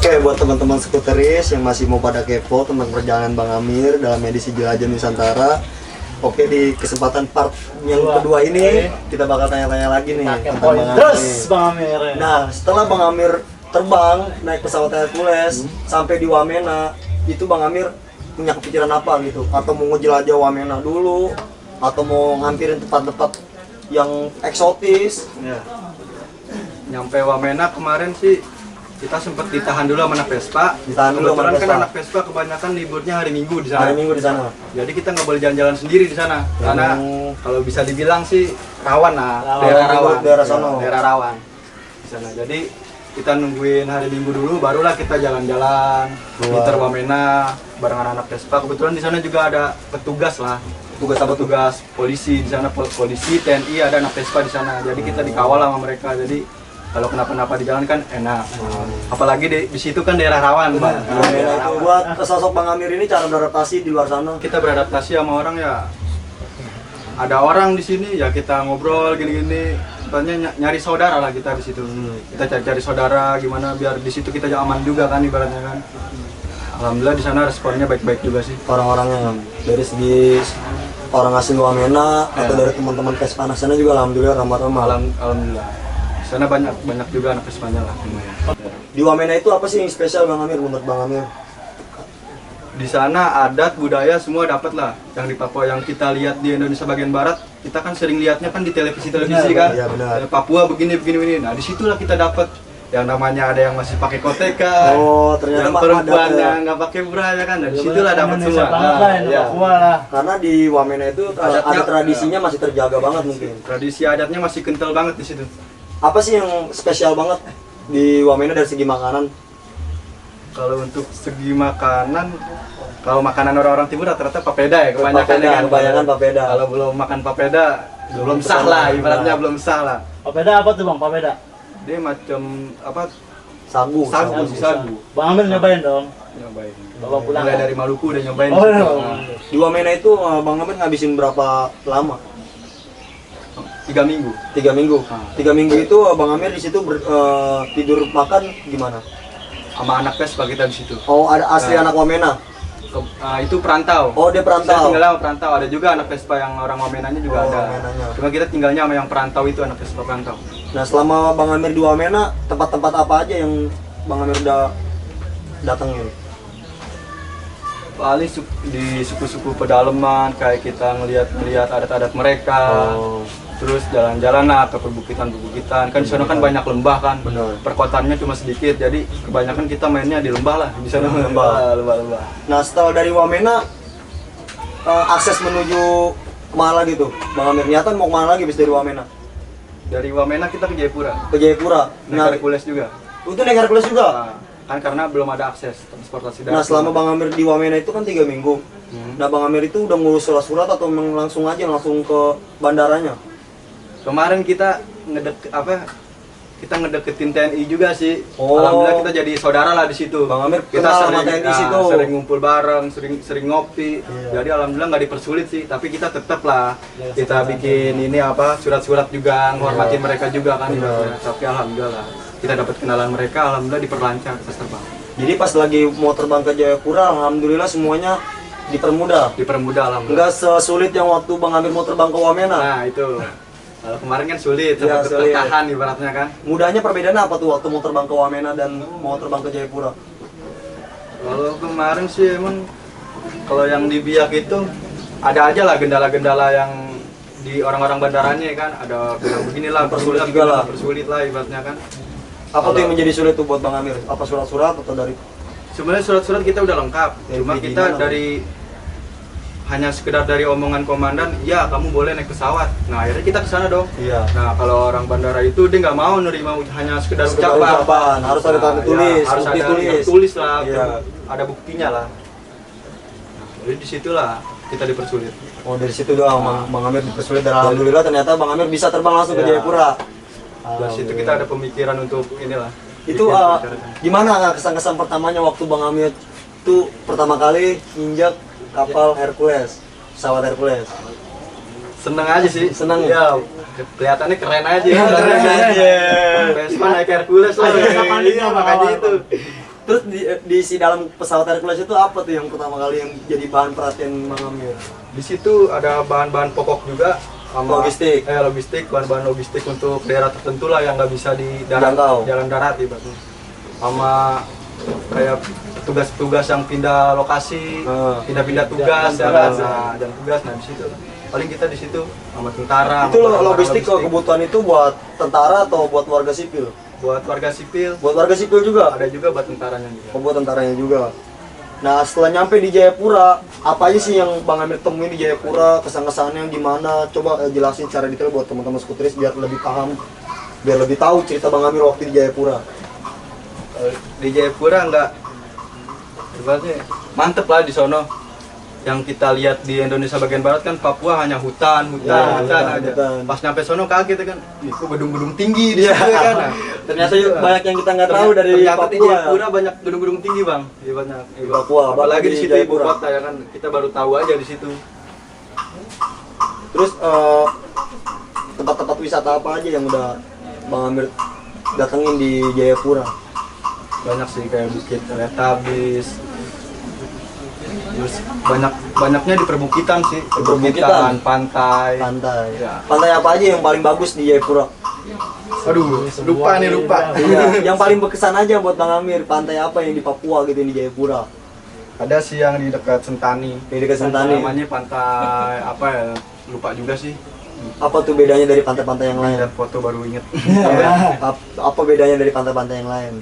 Oke, buat teman-teman skuteris yang masih mau pada kepo tentang perjalanan Bang Amir dalam edisi Jelajah Nusantara. Oke, di kesempatan part yang kedua ini kita bakal tanya-tanya lagi nih tentang Bang Amir. Terus Bang Amir. Nah, setelah Bang Amir terbang naik pesawat Hercules sampai di Wamena, itu Bang Amir punya kepikiran apa gitu? Atau mau ngejelajah Wamena dulu atau mau ngampirin tempat-tempat yang eksotis? Ya. Nyampe Wamena kemarin sih kita sempat ditahan dulu sama anak Vespa. Ditahan dulu sama Kebetulan kan Vespa. anak Vespa kebanyakan liburnya hari Minggu di sana. Hari Minggu di sana. Jadi kita nggak boleh jalan-jalan sendiri di sana. Karena kalau bisa dibilang sih rawan lah, daerah rawan. Daerah sono. Daerah rawan di sana. Jadi kita nungguin hari Minggu dulu, barulah kita jalan-jalan muter Wamena bareng anak Vespa. Kebetulan di sana juga ada petugas lah. Tugas apa tuh? Petugas polisi di sana, polisi, TNI, ada anak Vespa di sana. Jadi kita dikawal sama mereka. Jadi kalau kenapa-napa di jalan kan enak. Apalagi di situ kan daerah rawan, Bang. Daerah rawan. Buat sosok Bang Amir ini cara beradaptasi di luar sana. Kita beradaptasi sama orang ya. Ada orang di sini ya kita ngobrol gini-gini. Sebenarnya nyari saudara lah kita di situ. Kita cari-cari saudara gimana biar di situ kita aman juga kan ibaratnya kan. Alhamdulillah di sana responnya baik-baik juga sih. Orang-orangnya dari segi orang asing Wamena atau dari teman-teman Vespa anak sana juga alhamdulillah ramah-ramah. Alhamdulillah. Di sana banyak juga anak Vespanya lah. Di Wamena itu apa sih yang spesial Bang Amir menurut Bang Amir? Di sana adat budaya semua dapat lah. Yang di Papua yang kita lihat di Indonesia bagian barat, kita kan sering lihatnya kan di televisi kan. Iya, benar. Papua begini. Nah disitulah kita dapat yang namanya ada yang masih pakai koteka. Oh, ternyata yang perempuan yang nggak pakai bra ya kan. Dan disitulah dapat semua. Iya. Karena di Wamena itu ada tradisinya masih terjaga banget mungkin. Tradisi adatnya masih kental banget di situ. Apa sih yang spesial banget di Wamena dari segi makanan? Kalau untuk segi makanan, kalau makanan orang-orang timur rata-rata papeda ya kebanyakan. Kebanyakan papeda. Kalau belum makan papeda, belum sah lah, ibaratnya belum sah lah. Papeda apa tuh Bang? Papeda? Dia macam apa? Sagu. Sagu. Bang Amir nyobain dong. Nyobain. Bawa pulang. Mulai dari Maluku udah nyobain. Oh, iya. Di Wamena itu Bang Amir ngabisin berapa lama? 3 minggu. 3 minggu. 3 minggu itu Bang Amir di situ tidur makan gimana? Sama anak Vespa kita di situ. Oh, ada asli anak Wamena. Itu perantau. Oh, dia Saya perantau. tinggal sama perantau. Ada juga anak Vespa yang orang Wamenanya juga ada. Wamenanya. Cuma kita tinggalnya sama yang perantau itu anak Vespa perantau. Nah, selama Bang Amir di Wamena, tempat-tempat apa aja yang Bang Amir udah datengin? Paling di suku-suku pedalaman kayak kita ngelihat adat-adat mereka. Terus jalan-jalan lah ke perbukitan. Kan di sana kan banyak lembah kan. Benar. Perkotaannya cuma sedikit. Jadi kebanyakan kita mainnya di lembah lah. Di sana lembah. Nah, setelah dari Wamena, akses menuju kemana lagi tuh? Bang Amir niatan mau kemana lagi bis dari Wamena? Dari Wamena kita ke Jayapura. Ke Jayapura. Naik Hercules juga. Itu naik Hercules juga? Nah, kan karena belum ada akses transportasi darat. Nah, selama Bang Amir di Wamena itu kan 3 minggu. Nah, Bang Amir itu udah ngurus surat-surat atau memang langsung ke bandaranya? Kemarin kita ngedeketin TNI juga sih. Oh. Alhamdulillah kita jadi saudara lah di situ. Bang Amir kita kenal sama TNI situ. Sering ngumpul bareng, sering ngopi. Iya. Jadi alhamdulillah nggak dipersulit sih. Tapi kita tetap lah kita bikin ini surat-surat juga menghormatin mereka juga kan. Tapi alhamdulillah kita dapat kenalan mereka. Alhamdulillah diperlancar pas terbang. Jadi pas lagi mau terbang ke Jayapura, alhamdulillah semuanya dipermudah. Alhamdulillah. Enggak sesulit yang waktu Bang Amir mau terbang ke Wamena. Nah itu. Kalau kemarin kan sulit, Iya, sampai sulit. tertahan ibaratnya kan. Mudahnya perbedaannya apa tuh waktu mau terbang ke Wamena dan mau terbang ke Jayapura? Kalau kemarin sih emang kalau yang di Biak itu ada aja lah gendala-gendala yang di orang-orang bandaranya kan, ada bilang beginilah Persulit juga lah. persulit lah ibaratnya kan. Apa tuh yang menjadi sulit tuh buat Bang Amir? Apa surat-surat atau dari Sebenarnya surat-surat kita udah lengkap, cuma kita hanya sekedar dari omongan komandan, ya kamu boleh naik pesawat. Nah akhirnya kita ke sana dong. Iya. Nah kalau orang bandara itu dia nggak mau nerima hanya sekedar ucapan. Harus ada tanda tulis, harus bukti ada tulis lah, Iya. ada buktinya lah. Nah, jadi disitulah kita dipersulit. Oh, dari situ doang Bang Amir dipersulit dan alhamdulillah ternyata Bang Amir bisa terbang langsung ke Iya. Jayapura. Dari situ kita ada pemikiran untuk inilah. Itu gimana kesan-kesan pertamanya waktu Bang Amir itu pertama kali injak kapal Hercules, pesawat Hercules? Seneng aja sih. Seneng ya? Kelihatannya keren aja. Keren aja. Vespa naik Hercules lah. Makanya itu. Terus di si dalam pesawat Hercules itu apa tuh yang pertama kali yang jadi bahan perhatian Bang Amir? Di situ ada bahan-bahan pokok juga sama Logistik. logistik, bahan-bahan logistik untuk daerah tertentu lah yang nggak bisa di darat, Jangkau. jalan darat ibaratnya. Sama kayak petugas-petugas yang pindah lokasi, pindah-pindah tugas, Pindah tugas, jalan tugas. Nah di situ paling kita di situ sama tentara. Itu sama barang-barang logistik kebutuhan itu buat tentara atau buat warga sipil? buat warga sipil. Buat warga sipil juga. Ada juga buat tentaranya juga. Oh, buat tentaranya juga. Nah, setelah nyampe di Jayapura, apa aja sih yang Bang Amir temuin di Jayapura? Kesan-kesannya gimana? Coba jelasin secara detail buat teman-teman skuteris biar lebih paham, biar lebih tahu cerita Bang Amir waktu di Jayapura. Di Jayapura enggak, ibaratnya mantep lah di sono. Yang kita lihat di Indonesia bagian barat kan Papua hanya hutan Ya, aja. hutan. Pas nyampe sono kaget kan, ih, kok gedung-gedung tinggi di situ ya kan. Nah, Ternyata di situ, banyak yang kita nggak tahu dari ternyata di Papua. Jayapura banyak gedung-gedung tinggi bang, iya banyak. Iya, Bang. Papua, Apalagi di di situ ibu Jayapura. kota ya kan, kita baru tahu aja di situ. Terus tempat-tempat wisata apa aja yang udah Bang Amir datengin di Jayapura? Banyak sih kayak Bukit Teletabis. Terus banyaknya di perbukitan sih, Perbukitan? pantai. Pantai. Ya. Pantai apa aja yang paling bagus di Jayapura? Aduh, lupa nih lupa. Iya, yang paling berkesan aja buat Bang Amir, pantai apa yang di Papua gitu di Jayapura? Ada sih yang di dekat Sentani. Di dekat Sentani. Namanya pantai apa ya? Lupa juga sih. Apa tuh bedanya dari pantai-pantai yang lain? Lihat foto baru inget. Apa bedanya dari pantai-pantai yang lain?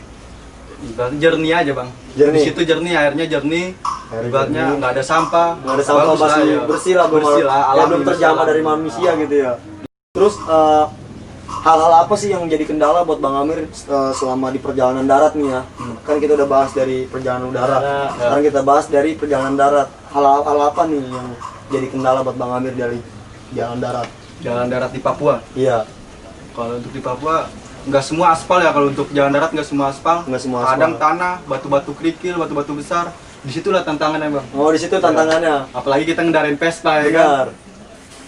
Ibaratnya jernih aja bang. Jernih. Di situ jernih, airnya jernih. Airnya Ibaratnya jernih. nggak ada sampah. Nggak ada sampah, Bagus lah, bersih, ya. bersih lah, Bersih lah, ya, alami, belum terjamah bersih dari lah. manusia gitu ya. Terus hal-hal apa sih yang jadi kendala buat Bang Amir selama di perjalanan darat nih ya? Kan kita udah bahas dari perjalanan udara. Sekarang kita bahas dari perjalanan darat. Hal apa nih yang jadi kendala buat Bang Amir dari jalan darat? Jalan darat di Papua. Iya, Kalau untuk di Papua nggak semua aspal ya. Kalau untuk jalan darat nggak semua aspal. Nggak semua aspal. Kadang tanah, batu-batu kerikil, batu-batu besar. Disitulah tantangannya bang. oh di situ tantangannya. Apalagi kita ngendarain Vespa ya kan. Benar.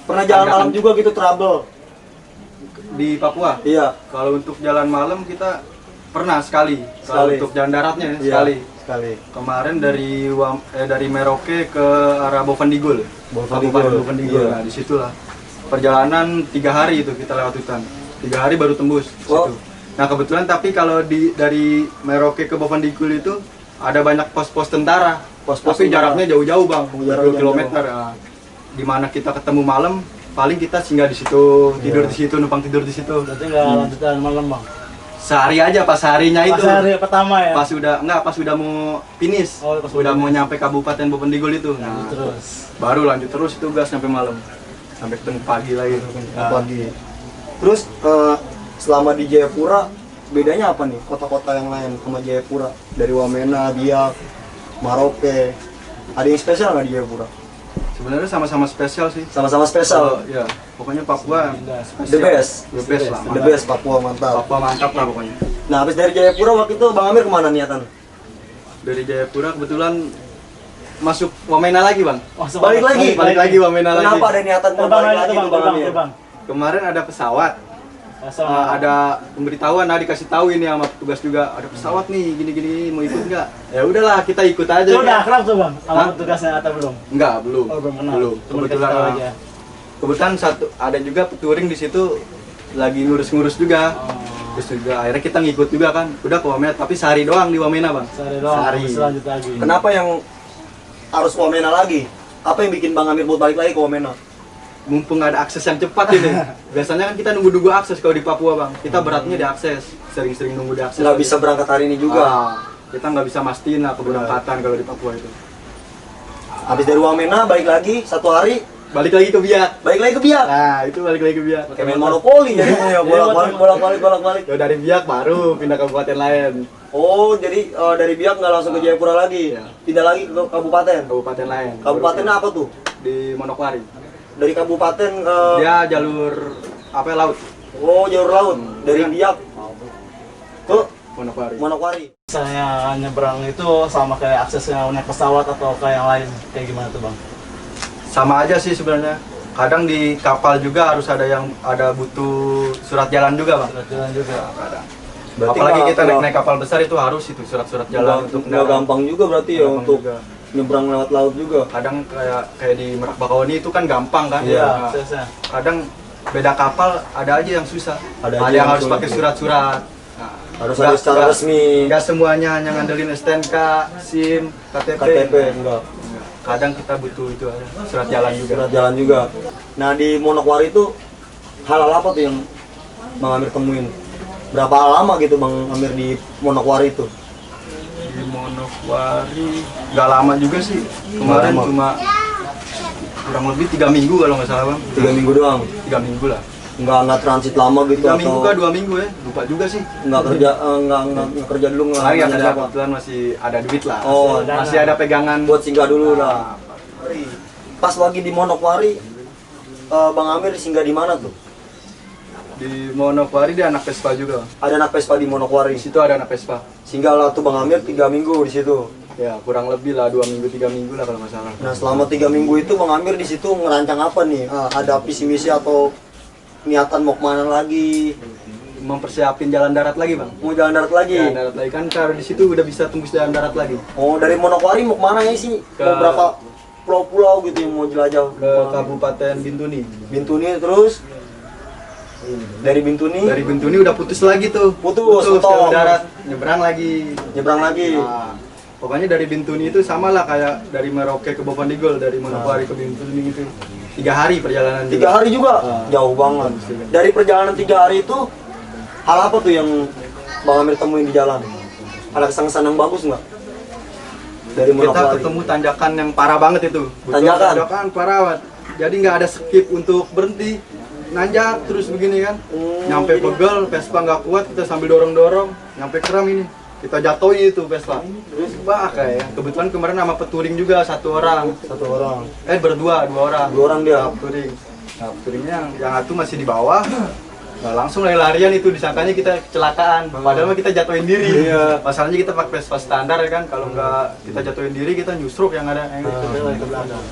Pernah jalan Tantangan. malam juga gitu trouble? Di Papua. Iya. Kalau untuk jalan malam kita pernah sekali. Kalau Sekali. untuk jalan daratnya Iya, sekali. Sekali. Kemarin dari Merauke ke arah Bovendigul. Bovendigul, Kabupaten Bovendigul. iya. Nah, disitulah perjalanan 3 hari itu kita lewat hutan. 3 hari baru tembus Oh. situ. Nah, kebetulan tapi kalau dari Merauke ke Bovendigul itu ada banyak pos-pos tentara. Pos-pos Tapi tentara. jaraknya jauh-jauh, Bang. Jaraknya 20 kilometer. Nah, di mana kita ketemu malam, paling kita singgah di situ, tidur Iya. di situ, numpang tidur di situ. Berarti nggak lanjutan malam bang. Sehari aja pas harinya Pas itu. hari pertama ya. Pas udah mau finish. Oh, pas udah udah mau nyampe Kabupaten Bovendigul itu. Nah, Terus. baru lanjut terus itu gas sampai malam. Sampai ketemu pagi lagi. Pagi. Terus selama di Jayapura bedanya apa nih kota-kota yang lain sama Jayapura? Dari Wamena, Biak, Merauke. Ada yang spesial nggak di Jayapura? Sebenarnya sama-sama spesial sih. Sama-sama spesial. Ya, pokoknya Papua The best. The best lah. The best Papua mantap. Papua mantap lah pokoknya. Nah, habis dari Jayapura waktu itu Bang Amir kemana niatan? Dari Jayapura kebetulan masuk Wamena lagi, Bang. Balik lagi? Balik lagi Wamena lagi. Kenapa ada niatan mau Terbang balik aja lagi tuh bang, tuh Bang terbang, Amir? terbang. Kemarin ada pesawat. Sama Ada pemberitahuan, dikasih tahu ini sama petugas juga, ada pesawat nih, gini-gini, mau ikut nggak? Ya udahlah, kita ikut aja. Itu udah kan? akrab tuh bang, sama Hah? tugasnya atau belum? Enggak, belum. Oh belum kenal. Belum. Cuma dikasih tahu aja. Kebetulan ada juga peturing di situ lagi ngurus-ngurus juga. Terus juga akhirnya kita ngikut juga kan. Udah ke Wamena, tapi sehari doang di Wamena, Bang. Sehari doang. Sehari. Habis lanjut lagi. Kenapa yang harus ke Wamena lagi? Apa yang bikin Bang Amir buat balik lagi ke Wamena? Mumpung ada akses yang cepat ini. Biasanya kan kita nunggu-nunggu akses kalau di Papua, Bang. Kita beratnya di akses. Sering-sering nunggu di akses. Nggak bisa berangkat hari ini juga. Kita nggak bisa mastiin lah keberangkatan kalau di Papua itu. Habis dari Wamena balik lagi satu hari, Balik lagi ke Biak. balik lagi ke Biak. Nah, itu balik lagi ke Biak. Kayak main monopoli jadinya ya, bolak-balik. Ya dari Biak baru pindah ke kabupaten lain. Oh, jadi dari Biak nggak langsung ke Jayapura lagi, Iya. pindah lagi ke kabupaten. Kabupaten lain. Kabupatennya apa tuh? Di Manokwari. Dari kabupaten Dia jalur apa ya, laut. oh jalur laut dari Biak ke Manokwari. Manokwari. Misalnya nyebrang itu sama kayak aksesnya naik pesawat atau kayak yang lain, kayak gimana tuh bang? Sama aja sih sebenarnya. Kadang di kapal juga harus ada butuh surat jalan juga, Bang. Surat jalan juga. Kadang. Berarti Apalagi nggak- kita naik kapal besar itu harus itu surat-surat jalan untuk nggak gampang juga berarti ya Gampang untuk juga. nyebrang lewat laut juga. Kadang kayak di Merak Bakahuni itu kan gampang kan. Iya, Nah, aksesnya. kadang beda kapal ada aja yang susah. Ada Ada, aja yang yang harus sulit. pakai surat-surat. Nah, Harus ada secara resmi. Enggak semuanya hanya ngandelin STNK, SIM, KTP. KTP enggak. Kadang kita butuh itu aja, surat jalan juga. Surat jalan juga. Nah di Manokwari itu hal apa tuh yang Bang Amir temuin? Berapa lama gitu Bang Amir di Manokwari itu? Di Manokwari nggak lama juga sih. Kemarin Nggak lama. cuma kurang lebih 3 minggu kalau nggak salah bang. 3 minggu doang. 3 minggu lah. Nggak transit lama gitu 3 atau minggu kah 2 minggu ya? Lupa juga sih. nggak kerja nggak kerja dulu nggak Soalnya kerja kerja apa? kebetulan masih ada duit lah. Oh, masih ada pegangan buat singgah dulu lah. Nah, Pas lagi di Manokwari, Bang Amir singgah di mana tuh? di Manokwari dia anak Vespa juga. Bang. Ada anak Vespa di Manokwari. Di situ ada anak Vespa. Singgah lah tuh Bang Amir 3 minggu di situ. Ya kurang lebih lah 2 minggu 3 minggu lah kalau nggak salah. Nah selama 3 minggu itu Bang Amir di situ ngerancang apa nih? Ada visi misi atau niatan mau kemana lagi? Mempersiapin jalan darat lagi bang. Mau jalan darat lagi? Jalan darat lagi kan karena di situ udah bisa tembus jalan darat lagi. Oh dari Manokwari mau kemana ya sih? Mau berapa pulau-pulau gitu yang mau jelajah? Ke Kabupaten Bintuni. Bintuni terus? Dari Bintuni? Dari Bintuni udah putus lagi tuh. Putus, jalan stop. darat, nyebrang lagi. Nyebrang lagi? Nah, pokoknya dari Bintuni itu sama lah kayak dari Merauke ke Bovendigul, dari Manokwari ke Bintuni itu 3 hari perjalanan. 3 hari juga? Jauh banget. Dari perjalanan 3 hari itu, hal apa tuh yang Bang Amir temuin di jalan? Ada kesan-kesan yang bagus nggak? Dari Kita Manokwari? ketemu tanjakan yang parah banget itu. Betul, Tanjakan? tanjakan parah banget. Jadi nggak ada skip untuk berhenti. Nanjak terus begini kan. Nyampe jadi- pegel, Vespa nggak kuat, kita sambil dorong-dorong. Nyampe keram ini. Kita jatuhin itu Vespa. Terus kayak kebetulan kemarin sama peturing juga 1 orang. 1 orang. Berdua, 2 orang. 2 orang dia? Peturing. Nah, peturingnya yang satu masih di bawah. Nah, langsung lari-larian itu disangkanya kita kecelakaan. Padahal mah kita jatuhin diri. Iya. Masalahnya kita pakai Vespa standar ya kan. Kalau nggak kita jatuhin diri, kita nyusruk yang ada yang ke belakang.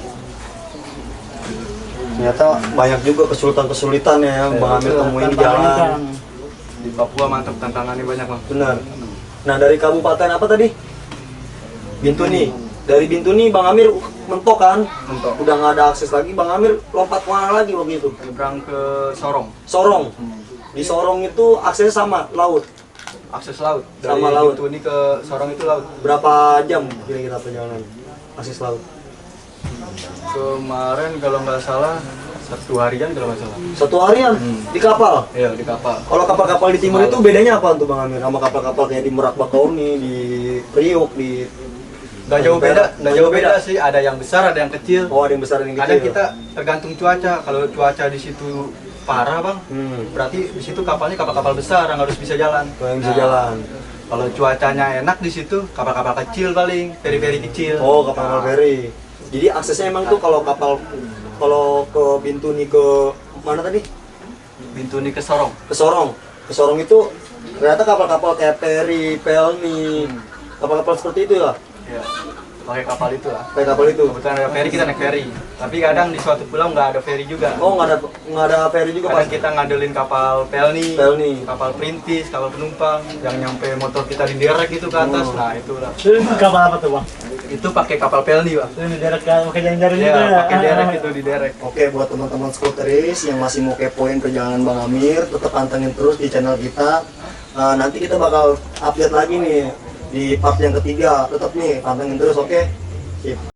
Ternyata banyak juga kesulitan-kesulitan ya yang Bang Amir temuin di jalan. Di Papua mantap tantangannya banyak bang. Benar. Nah dari kabupaten apa tadi? Bintuni. Dari Bintuni Bang Amir mentok kan? Mentok. Udah nggak ada akses lagi. Bang Amir lompat kemana lagi waktu itu? Nyebrang ke Sorong. Sorong. Di Sorong itu aksesnya sama laut. Akses laut. Dari Sama laut. Bintuni ke Sorong itu laut. Berapa jam kira-kira perjalanan akses laut? Kemarin kalau nggak salah 1 harian kalau nggak salah. 1 harian di kapal. Iya di kapal. Kalau kapal-kapal di timur itu bedanya apa tuh Bang Amir sama kapal-kapal kayak di Merak Bakahuni, di Priok, di Nggak jauh beda sih. Ada yang besar, ada yang kecil. Oh ada yang besar dan yang kecil. Kadang kita tergantung cuaca. Kalau cuaca di situ parah bang, berarti di situ kapalnya kapal-kapal besar yang harus bisa jalan. Oh, yang bisa jalan. Kalau cuacanya enak di situ, kapal-kapal kecil paling, feri-feri kecil. Oh kapal feri. Jadi aksesnya emang tuh kalau ke Bintuni ke mana tadi? Bintuni ke Sorong. Ke Sorong. Ke Sorong itu ternyata kapal-kapal kayak Peri, Pelni, kapal-kapal seperti itu ya. Iya. Pakai kapal itu lah. Kayak kapal itu. Kebetulan ada feri, kita naik feri. Tapi kadang di suatu pulau nggak ada feri juga. Oh nggak ada feri juga Kadang pas. kita ngandelin kapal pelni, Pelni. kapal perintis, kapal penumpang yang nyampe motor kita diderek itu ke atas. Nah itulah. Itu kapal apa tuh bang? Itu pakai kapal pelni bang. Itu derek pakai jalan-jalan Iya, juga ya? pakai derek itu diderek. Oke, buat teman-teman skuteris yang masih mau kepoin perjalanan Bang Amir, tetap pantengin terus di channel kita. Nanti kita bakal update lagi nih di part yang ketiga. Tetap nih, pantengin terus, oke? Sip.